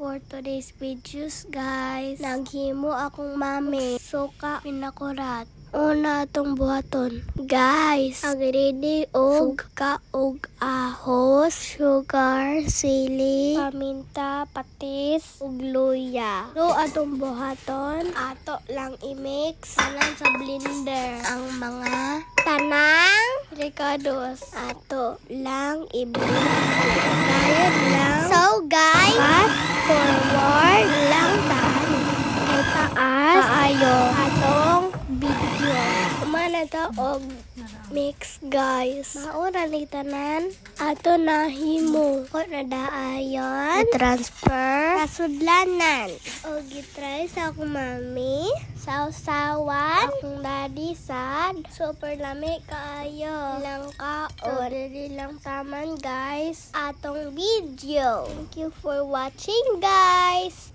for today's videos, guys. Naghimo akong mami. Suka pinakurat. Una atong buhaton. Guys, agredi og suka og ahos, sugar, sili, paminta, patis, ug luya. So atong buhaton, ato lang i-mix tanan sa blender. Ang mga tanang ricados ato lang i-blend. Gayud lang. So guys, fast forward lang tayo. Kay taas kaayo atong video. Kumana ta og mix, guys. Maura ni tanan ato nahimo. Ko na daayon transfer sa sudlanan. Og gitry sa akong mami. Sausawan akong daddy sad. Super lami kaayo. Lang kaon. Dili lang taman, guys. Atong video. Thank you for watching, guys.